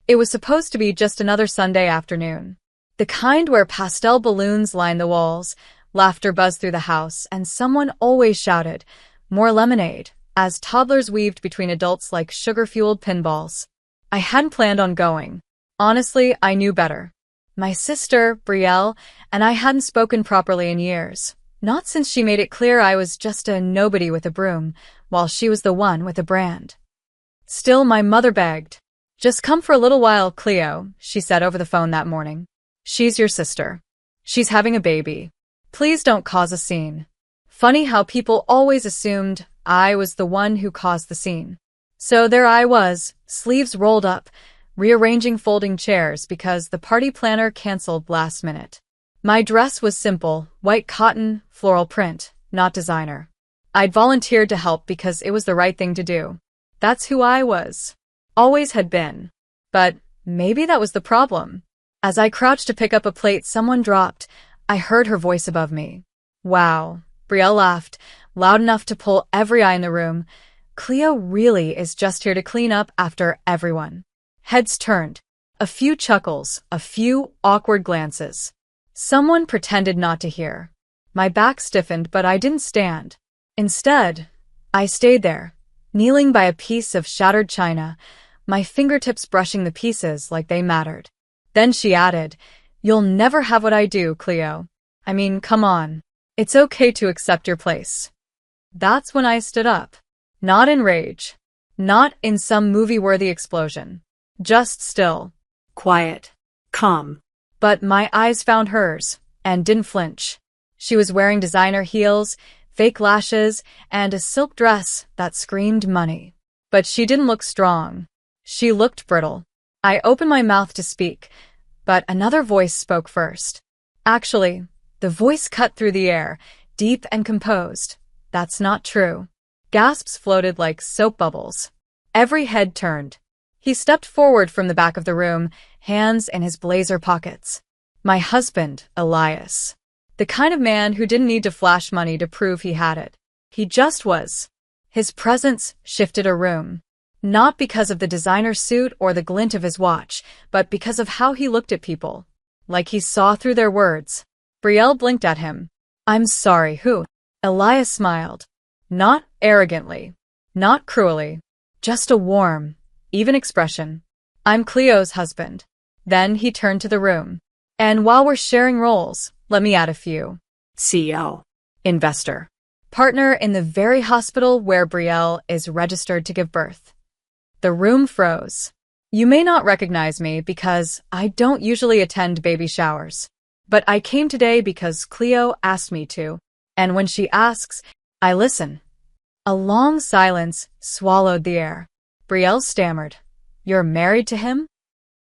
It was supposed to be just another Sunday afternoon. The kind where pastel balloons line the walls, laughter buzzed through the house, and someone always shouted, "More lemonade," as toddlers weaved between adults like sugar-fueled pinballs. I hadn't planned on going. Honestly, I knew better. My sister, Brielle, and I hadn't spoken properly in years. Not since she made it clear I was just a nobody with a broom, while she was the one with a brand. Still, my mother begged. "Just come for a little while, Cleo," she said over the phone that morning. "She's your sister. She's having a baby. Please don't cause a scene." Funny how people always assumed I was the one who caused the scene. So there I was, sleeves rolled up, rearranging folding chairs because the party planner canceled last minute. My dress was simple, white cotton, floral print, not designer. I'd volunteered to help because it was the right thing to do. That's who I was. Always had been. But maybe that was the problem. As I crouched to pick up a plate someone dropped, I heard her voice above me. "Wow," Brielle laughed, loud enough to pull every eye in the room. "Cleo really is just here to clean up after everyone." Heads turned. A few chuckles, a few awkward glances. Someone pretended not to hear. My back stiffened, but I didn't stand. Instead, I stayed there, kneeling by a piece of shattered china, my fingertips brushing the pieces like they mattered. Then she added, "You'll never have what I do, Cleo. I mean, come on. It's okay to accept your place." That's when I stood up. Not in rage. Not in some movie-worthy explosion. Just still. Quiet. Calm. But my eyes found hers, and didn't flinch. She was wearing designer heels, fake lashes, and a silk dress that screamed money. But she didn't look strong. She looked brittle. I opened my mouth to speak, but another voice spoke first. Actually, the voice cut through the air, deep and composed. "That's not true." Gasps floated like soap bubbles. Every head turned. He stepped forward from the back of the room, hands in his blazer pockets. My husband, Elias. The kind of man who didn't need to flash money to prove he had it. He just was. His presence shifted a room. Not because of the designer suit or the glint of his watch, but because of how he looked at people. Like he saw through their words. Brielle blinked at him. "I'm sorry, who?" Elias smiled. Not arrogantly. Not cruelly. Just a warm, even expression. "I'm Cleo's husband." Then he turned to the room. "And while we're sharing roles, let me add a few." CEO. Investor. Partner in the very hospital where Brielle is registered to give birth. The room froze. You may not recognize me because I don't usually attend baby showers. But I came today because Cleo asked me to. And when she asks, I listen. A long silence swallowed the air. Brielle stammered. "You're married to him?"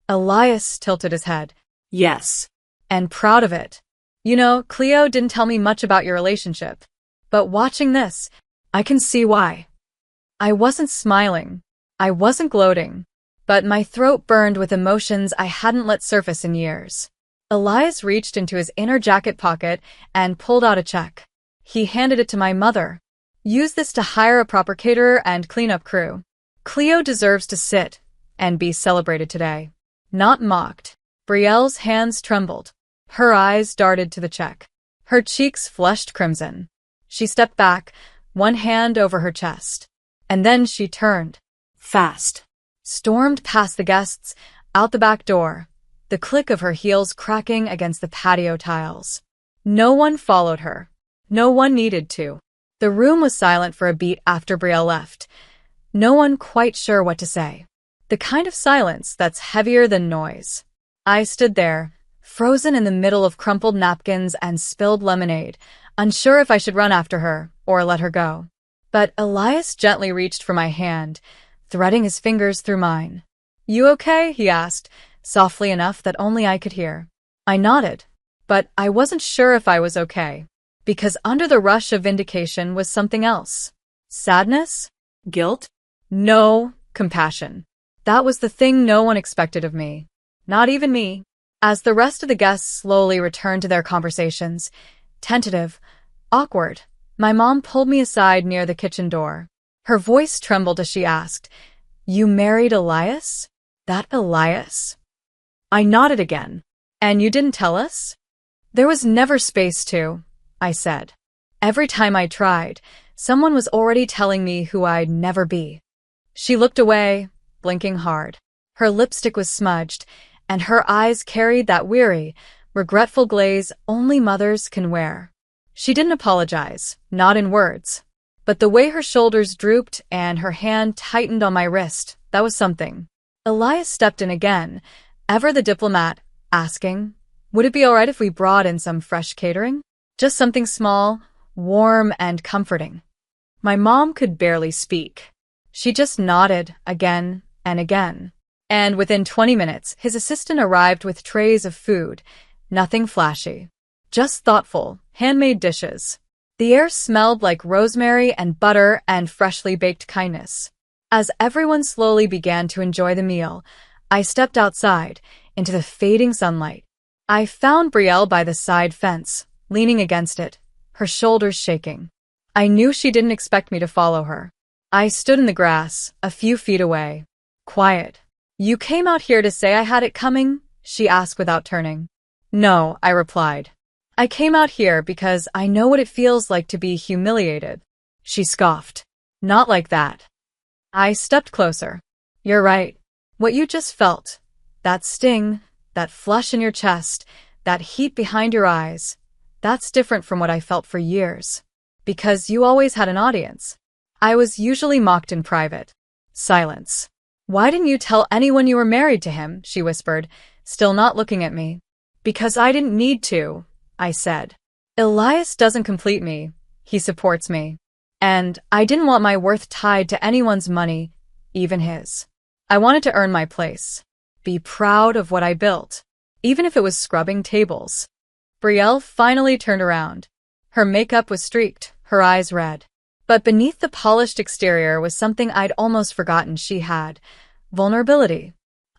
Elias tilted his head. "Yes." "And proud of it. You know, Cleo didn't tell me much about your relationship. But watching this, I can see why." I wasn't smiling. I wasn't gloating. But my throat burned with emotions I hadn't let surface in years. Elias reached into his inner jacket pocket and pulled out a check. He handed it to my mother. "Use this to hire a proper caterer and cleanup crew. Cleo deserves to sit and be celebrated today. Not mocked." Brielle's hands trembled. Her eyes darted to the check. Her cheeks flushed crimson. She stepped back, one hand over her chest. And then she turned. Fast. Stormed past the guests, out the back door, the click of her heels cracking against the patio tiles. No one followed her. No one needed to. The room was silent for a beat after Brielle left. No one quite sure what to say. The kind of silence that's heavier than noise. I stood there, frozen in the middle of crumpled napkins and spilled lemonade, unsure if I should run after her or let her go. But Elias gently reached for my hand, threading his fingers through mine. "You okay?" he asked, softly enough that only I could hear. I nodded, but I wasn't sure if I was okay, because under the rush of vindication was something else. Sadness? Guilt? No, compassion. That was the thing no one expected of me. Not even me. As the rest of the guests slowly returned to their conversations, tentative, awkward, my mom pulled me aside near the kitchen door. Her voice trembled as she asked, "You married Elias?" That Elias? I nodded again. And you didn't tell us? There was never space to, I said. Every time I tried, someone was already telling me who I'd never be. She looked away, blinking hard. Her lipstick was smudged, and her eyes carried that weary, regretful glaze only mothers can wear. She didn't apologize, not in words. But the way her shoulders drooped and her hand tightened on my wrist, that was something. Elias stepped in again, ever the diplomat, asking, would it be all right if we brought in some fresh catering? Just something small, warm, and comforting. My mom could barely speak. She just nodded again and again. And within 20 minutes, his assistant arrived with trays of food. Nothing flashy. Just thoughtful, handmade dishes. The air smelled like rosemary and butter and freshly baked kindness. As everyone slowly began to enjoy the meal, I stepped outside into the fading sunlight. I found Brielle by the side fence, leaning against it, her shoulders shaking. I knew she didn't expect me to follow her. I stood in the grass, a few feet away. Quiet. You came out here to say I had it coming? She asked without turning. No, I replied. I came out here because I know what it feels like to be humiliated. She scoffed. Not like that. I stepped closer. You're right. What you just felt, that sting, that flush in your chest, that heat behind your eyes, that's different from what I felt for years. Because you always had an audience. I was usually mocked in private. Silence. Why didn't you tell anyone you were married to him? She whispered, still not looking at me. Because I didn't need to, I said. Elias doesn't complete me. He supports me. And I didn't want my worth tied to anyone's money, even his. I wanted to earn my place. Be proud of what I built, even if it was scrubbing tables. Brielle finally turned around. Her makeup was streaked, her eyes red. But beneath the polished exterior was something I'd almost forgotten she had. Vulnerability.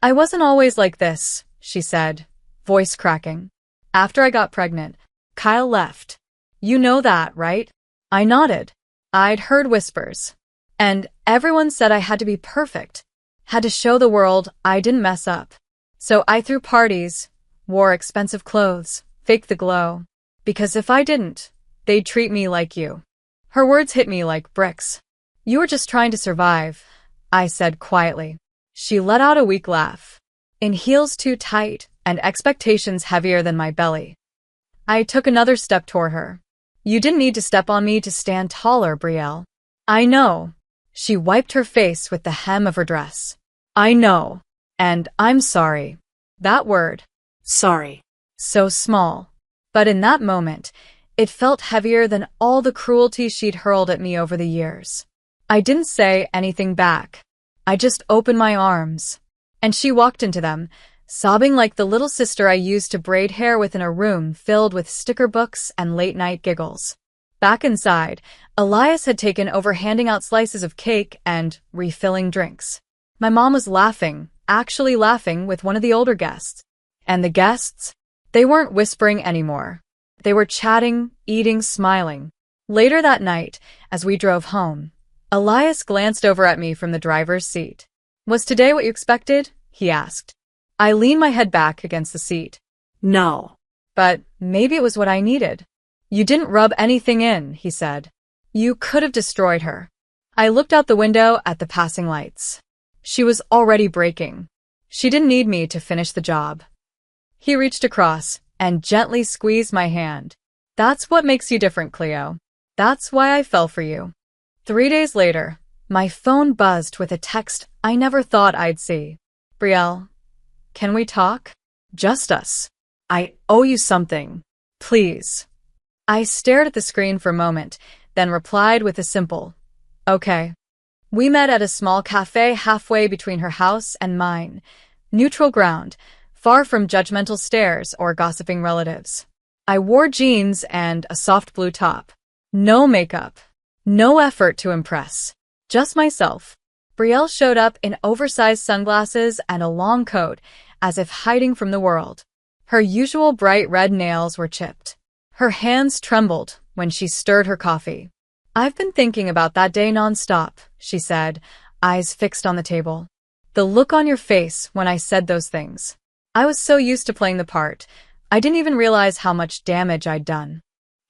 I wasn't always like this, she said, voice cracking. After I got pregnant, Kyle left. You know that, right? I nodded. I'd heard whispers. And everyone said I had to be perfect. Had to show the world I didn't mess up. So I threw parties, wore expensive clothes, faked the glow. Because if I didn't, they'd treat me like you. Her words hit me like bricks. You were just trying to survive, I said quietly. She let out a weak laugh. In heels too tight and expectations heavier than my belly. I took another step toward her. You didn't need to step on me to stand taller, Brielle. I know. She wiped her face with the hem of her dress. I know. And I'm sorry. That word. Sorry. So small. But in that moment, it felt heavier than all the cruelty she'd hurled at me over the years. I didn't say anything back. I just opened my arms. And she walked into them, sobbing like the little sister I used to braid hair with in a room filled with sticker books and late-night giggles. Back inside, Elias had taken over handing out slices of cake and refilling drinks. My mom was laughing, actually laughing with one of the older guests. And the guests? They weren't whispering anymore. They were chatting, eating, smiling. Later that night, as we drove home, Elias glanced over at me from the driver's seat. Was today what you expected? He asked. I leaned my head back against the seat. No. But maybe it was what I needed. You didn't rub anything in, he said. You could have destroyed her. I looked out the window at the passing lights. She was already breaking. She didn't need me to finish the job. He reached across and gently squeezed my hand. That's what makes you different, Cleo. That's why I fell for you. 3 days later, my phone buzzed with a text I never thought I'd see. Brielle, can we talk? Just us. I owe you something. Please. I stared at the screen for a moment, then replied with a simple, okay. We met at a small cafe halfway between her house and mine. Neutral ground, far from judgmental stares or gossiping relatives. I wore jeans and a soft blue top. No makeup. No effort to impress. Just myself. Brielle showed up in oversized sunglasses and a long coat, as if hiding from the world. Her usual bright red nails were chipped. Her hands trembled when she stirred her coffee. I've been thinking about that day nonstop, she said, eyes fixed on the table. The look on your face when I said those things. I was so used to playing the part, I didn't even realize how much damage I'd done.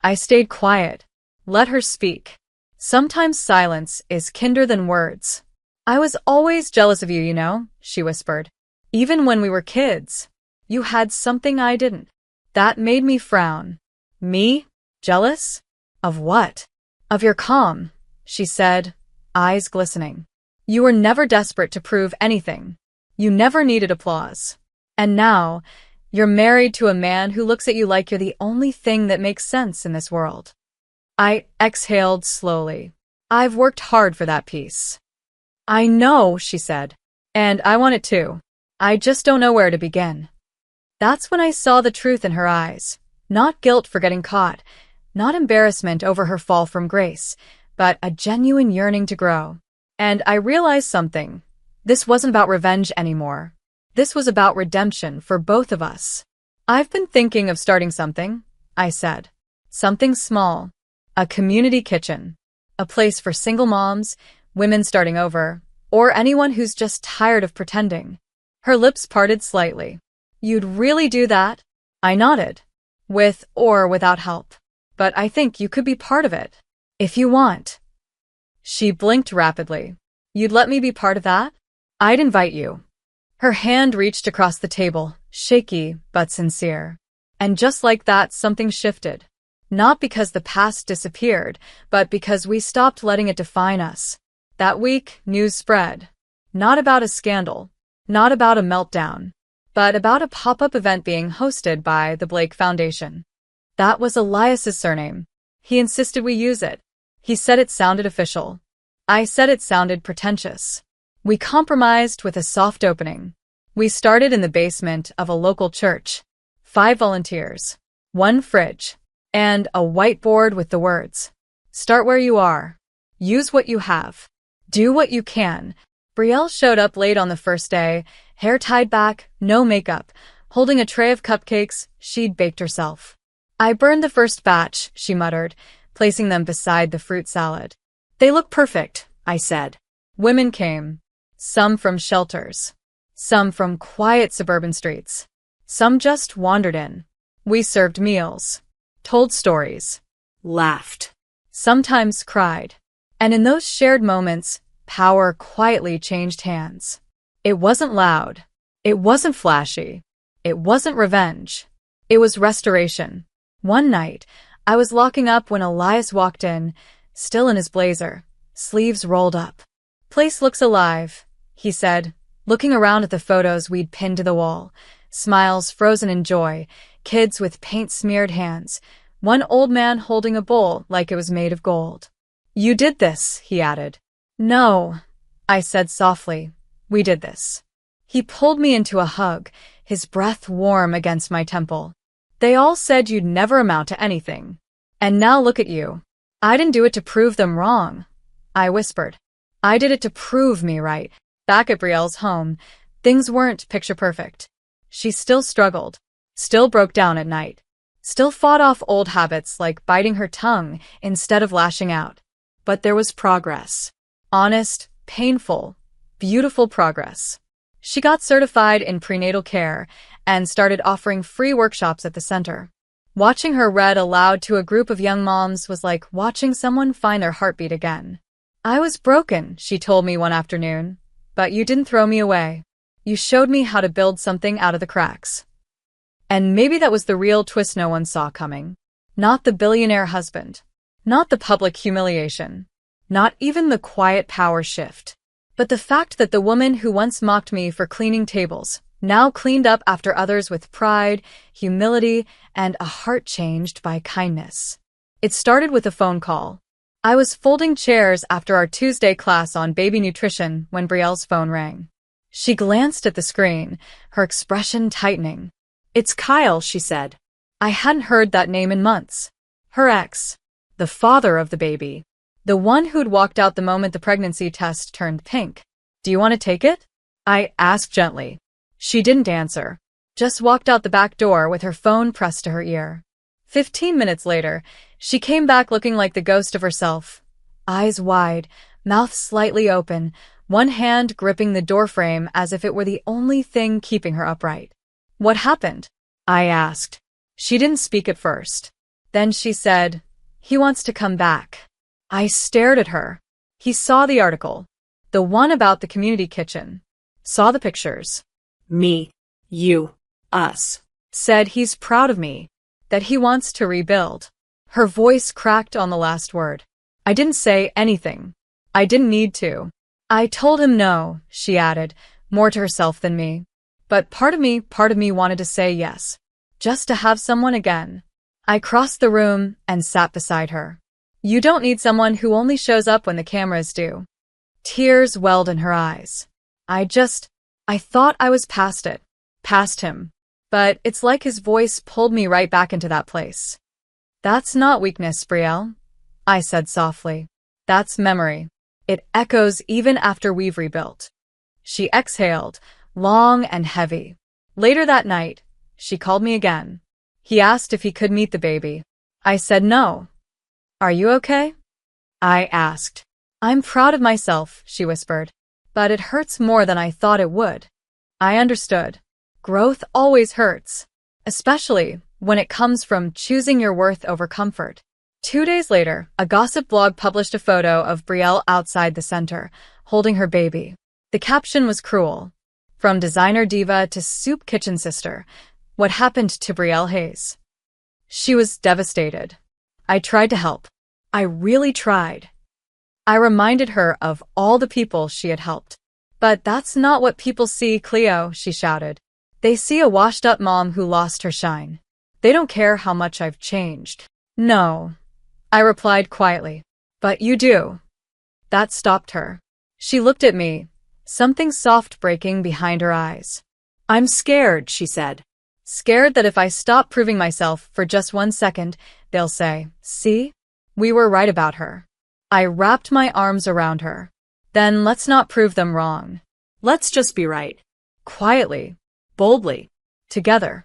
I stayed quiet. Let her speak. Sometimes silence is kinder than words. I was always jealous of you, you know, she whispered. Even when we were kids. You had something I didn't. That made me frown. Me? Jealous? Of what? Of your calm, she said, eyes glistening. You were never desperate to prove anything. You never needed applause. And now, you're married to a man who looks at you like you're the only thing that makes sense in this world. I exhaled slowly. I've worked hard for that peace. I know, she said. And I want it too. I just don't know where to begin. That's when I saw the truth in her eyes. Not guilt for getting caught, not embarrassment over her fall from grace, but a genuine yearning to grow. And I realized something. This wasn't about revenge anymore. This was about redemption for both of us. I've been thinking of starting something, I said. Something small. A community kitchen. A place for single moms, women starting over, or anyone who's just tired of pretending. Her lips parted slightly. You'd really do that? I nodded. With or without help. But I think you could be part of it. If you want. She blinked rapidly. You'd let me be part of that? I'd invite you. Her hand reached across the table, shaky but sincere. And just like that, something shifted. Not because the past disappeared, but because we stopped letting it define us. That week, news spread. Not about a scandal, not about a meltdown, but about a pop-up event being hosted by the Blake Foundation. That was Elias's surname. He insisted we use it. He said it sounded official. I said it sounded pretentious. We compromised with a soft opening. We started in the basement of a local church. 5 volunteers, 1 fridge, and a whiteboard with the words, "Start where you are. Use what you have. Do what you can." Brielle showed up late on the first day, hair tied back, no makeup, holding a tray of cupcakes she'd baked herself. I burned the first batch, she muttered, placing them beside the fruit salad. They look perfect, I said. Women came. Some from shelters. Some from quiet suburban streets. Some just wandered in. We served meals. Told stories. Laughed. Sometimes cried. And in those shared moments, power quietly changed hands. It wasn't loud. It wasn't flashy. It wasn't revenge. It was restoration. One night, I was locking up when Elias walked in, still in his blazer, sleeves rolled up. "Place looks alive," he said, looking around at the photos we'd pinned to the wall. Smiles frozen in joy, kids with paint-smeared hands, one old man holding a bowl like it was made of gold. "You did this," he added. "No," I said softly. "We did this." He pulled me into a hug, his breath warm against my temple. "They all said you'd never amount to anything. And now look at you." "I didn't do it to prove them wrong," I whispered. "I did it to prove me right." Back at Brielle's home, things weren't picture perfect. She still struggled, still broke down at night, still fought off old habits like biting her tongue instead of lashing out. But there was progress. Honest, painful, beautiful progress. She got certified in prenatal care and started offering free workshops at the center. Watching her read aloud to a group of young moms was like watching someone find their heartbeat again. "I was broken," she told me one afternoon, "but you didn't throw me away. You showed me how to build something out of the cracks." And maybe that was the real twist no one saw coming. Not the billionaire husband. Not the public humiliation. Not even the quiet power shift. But the fact that the woman who once mocked me for cleaning tables now cleaned up after others with pride, humility, and a heart changed by kindness. It started with a phone call. I was folding chairs after our Tuesday class on baby nutrition when Brielle's phone rang. She glanced at the screen, her expression tightening. "It's Kyle," she said. I hadn't heard that name in months. Her ex. The father of the baby. The one who'd walked out the moment the pregnancy test turned pink. "Do you want to take it?" I asked gently. She didn't answer. Just walked out the back door with her phone pressed to her ear. 15 minutes later, she came back looking like the ghost of herself. Eyes wide, mouth slightly open, one hand gripping the doorframe as if it were the only thing keeping her upright. "What happened?" I asked. She didn't speak at first. Then she said, "He wants to come back." I stared at her. He saw the article, the one about the community kitchen, saw the pictures. Me, you, us. Said he's proud of me, that he wants to rebuild. Her voice cracked on the last word. I didn't say anything. I didn't need to. I told him no, she added, more to herself than me. But part of me wanted to say yes, just to have someone again. I crossed the room and sat beside her. You don't need someone who only shows up when the cameras do. Tears welled in her eyes. I thought I was past it, past him. But it's like his voice pulled me right back into that place. That's not weakness, Brielle, I said softly. That's memory. It echoes even after we've rebuilt. She exhaled, long and heavy. Later that night, she called me again. He asked if he could meet the baby. I said no. Are you okay? I asked. I'm proud of myself, she whispered. But it hurts more than I thought it would. I understood. Growth always hurts, especially when it comes from choosing your worth over comfort. 2 days later, a gossip blog published a photo of Brielle outside the center, holding her baby. The caption was cruel. From designer diva to soup kitchen sister, what happened to Brielle Hayes? She was devastated. I tried to help. I really tried. I reminded her of all the people she had helped. But that's not what people see, Cleo, she shouted. They see a washed-up mom who lost her shine. They don't care how much I've changed. No, I replied quietly. But you do. That stopped her. She looked at me, something soft breaking behind her eyes. I'm scared, she said. Scared that if I stop proving myself for just 1 second, they'll say, see? We were right about her. I wrapped my arms around her. Then let's not prove them wrong. Let's just be right. Quietly, boldly, together.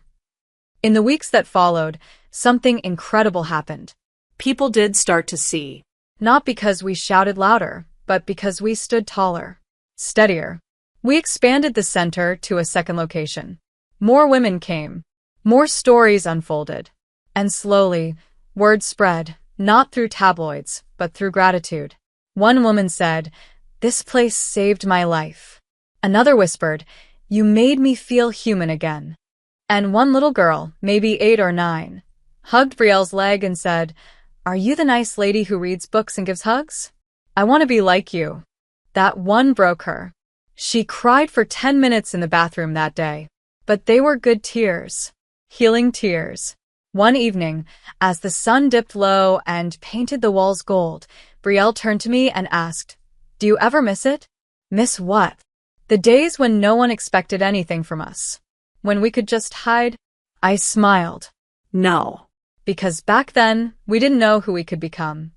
In the weeks that followed, something incredible happened. People did start to see. Not because we shouted louder, but because we stood taller, steadier. We expanded the center to a second location. More women came. More stories unfolded. And slowly, word spread, not through tabloids, but through gratitude. One woman said, "This place saved my life." Another whispered, "You made me feel human again." And one little girl, maybe 8 or 9, hugged Brielle's leg and said, "Are you the nice lady who reads books and gives hugs? I want to be like you." That one broke her. She cried for 10 minutes in the bathroom that day. But they were good tears. Healing tears. One evening, as the sun dipped low and painted the walls gold, Brielle turned to me and asked, "Do you ever miss it?" Miss what? The days when no one expected anything from us. When we could just hide? I smiled. No. Because back then, we didn't know who we could become.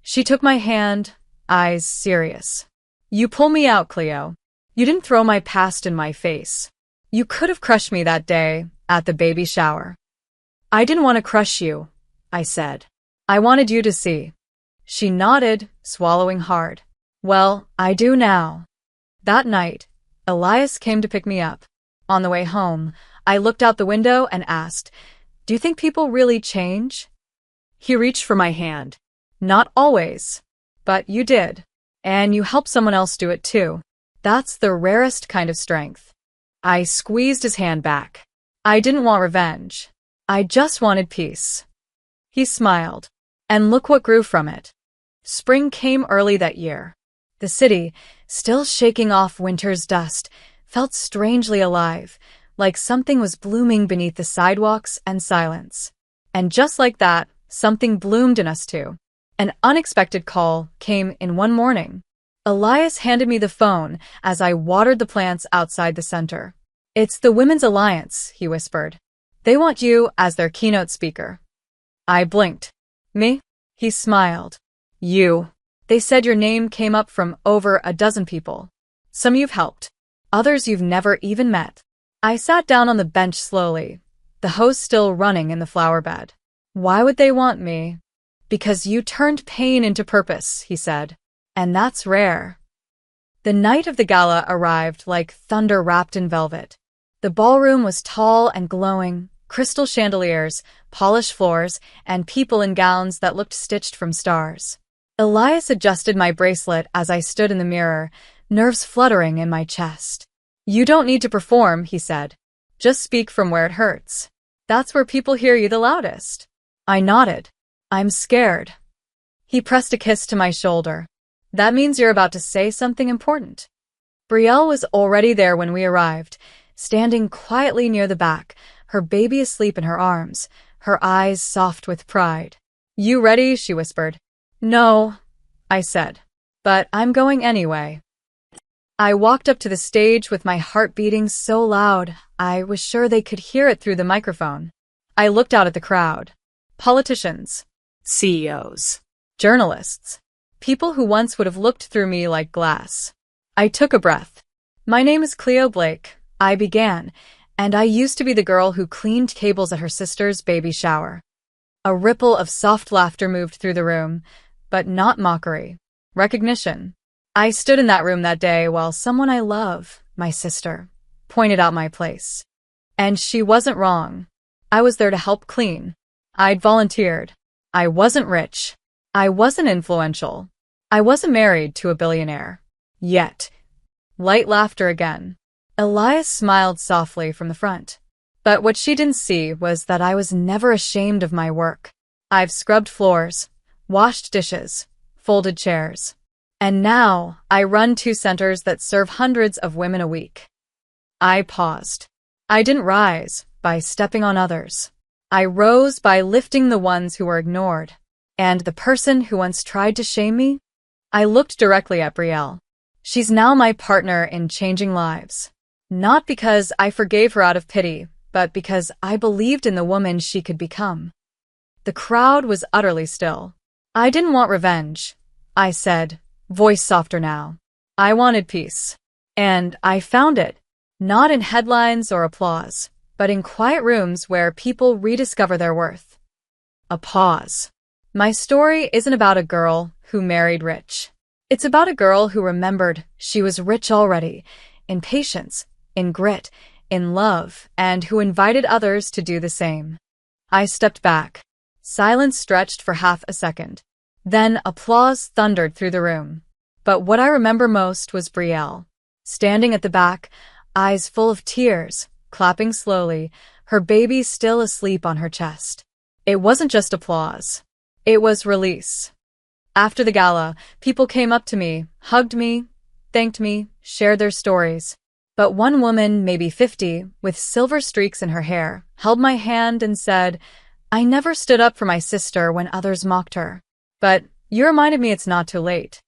She took my hand, eyes serious. You pull me out, Cleo. You didn't throw my past in my face. You could have crushed me that day, at the baby shower. I didn't want to crush you, I said. I wanted you to see. She nodded, swallowing hard. Well, I do now. That night, Elias came to pick me up. On the way home, I looked out the window and asked, "Do you think people really change?" He reached for my hand. Not always. But you did. And you helped someone else do it too. That's the rarest kind of strength. I squeezed his hand back. I didn't want revenge. I just wanted peace. He smiled. And look what grew from it. Spring came early that year. The city, still shaking off winter's dust, felt strangely alive, like something was blooming beneath the sidewalks and silence. And just like that, something bloomed in us too. An unexpected call came in one morning. Elias handed me the phone as I watered the plants outside the center. "It's the Women's Alliance," he whispered. "They want you as their keynote speaker." I blinked. Me? He smiled. You. They said your name came up from over a dozen people. Some you've helped. Others you've never even met. I sat down on the bench slowly, the hose still running in the flower bed. Why would they want me? Because you turned pain into purpose, he said. And that's rare. The night of the gala arrived like thunder wrapped in velvet. The ballroom was tall and glowing, crystal chandeliers, polished floors, and people in gowns that looked stitched from stars. Elias adjusted my bracelet as I stood in the mirror, nerves fluttering in my chest. "You don't need to perform," he said. "Just speak from where it hurts. That's where people hear you the loudest." I nodded. "I'm scared." He pressed a kiss to my shoulder. "That means you're about to say something important." Brielle was already there when we arrived, standing quietly near the back, her baby asleep in her arms, her eyes soft with pride. "You ready?" she whispered. "No," I said, "but I'm going anyway." I walked up to the stage with my heart beating so loud, I was sure they could hear it through the microphone. I looked out at the crowd. Politicians, CEOs, journalists, people who once would have looked through me like glass. I took a breath. "My name is Cleo Blake," I began, "and I used to be the girl who cleaned cables at her sister's baby shower." A ripple of soft laughter moved through the room, but not mockery. Recognition. I stood in that room that day while someone I love, my sister, pointed out my place. And she wasn't wrong. I was there to help clean. I'd volunteered. I wasn't rich. I wasn't influential. I wasn't married to a billionaire. Yet. Light laughter again. Elias smiled softly from the front. But what she didn't see was that I was never ashamed of my work. I've scrubbed floors, washed dishes, folded chairs. And now I run 2 centers that serve hundreds of women a week. I paused. I didn't rise by stepping on others. I rose by lifting the ones who were ignored. And the person who once tried to shame me? I looked directly at Brielle. She's now my partner in changing lives. Not because I forgave her out of pity, but because I believed in the woman she could become. The crowd was utterly still. "I didn't want revenge," I said, voice softer now. "I wanted peace. And I found it. Not in headlines or applause, but in quiet rooms where people rediscover their worth." A pause. My story isn't about a girl who married rich. It's about a girl who remembered she was rich already, in patience, in grit, in love, and who invited others to do the same. I stepped back. Silence stretched for half a second. Then applause thundered through the room. But what I remember most was Brielle, standing at the back, eyes full of tears, clapping slowly, her baby still asleep on her chest. It wasn't just applause. It was release. After the gala, people came up to me, hugged me, thanked me, shared their stories. But one woman, maybe 50, with silver streaks in her hair, held my hand and said, "I never stood up for my sister when others mocked her. But you reminded me it's not too late."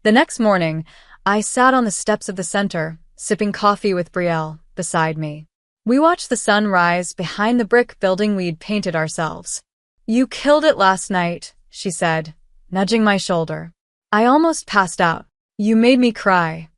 The next morning, I sat on the steps of the center, sipping coffee with Brielle beside me. We watched the sun rise behind the brick building we'd painted ourselves. "You killed it last night," she said, nudging my shoulder. I almost passed out. "You made me cry."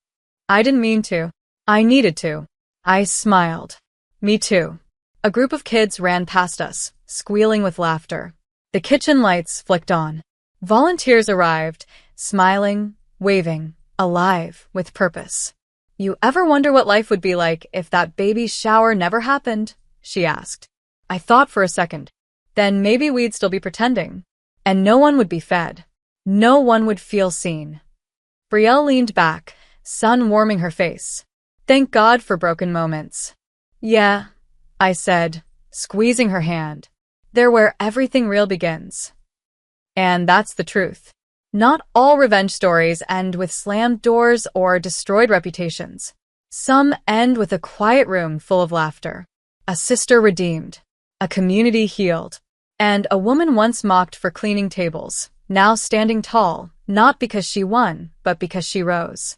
I didn't mean to. I needed to. I smiled. "Me too." A group of kids ran past us, squealing with laughter. The kitchen lights flicked on. Volunteers arrived, smiling, waving, alive, with purpose. "You ever wonder what life would be like if that baby shower never happened?" she asked. I thought for a second. Then maybe we'd still be pretending. And no one would be fed. No one would feel seen. Brielle leaned back, sun warming her face. "Thank God for broken moments." "Yeah," I said, squeezing her hand. "They're where everything real begins." And that's the truth. Not all revenge stories end with slammed doors or destroyed reputations. Some end with a quiet room full of laughter. A sister redeemed. A community healed. And a woman once mocked for cleaning tables, now standing tall, not because she won, but because she rose.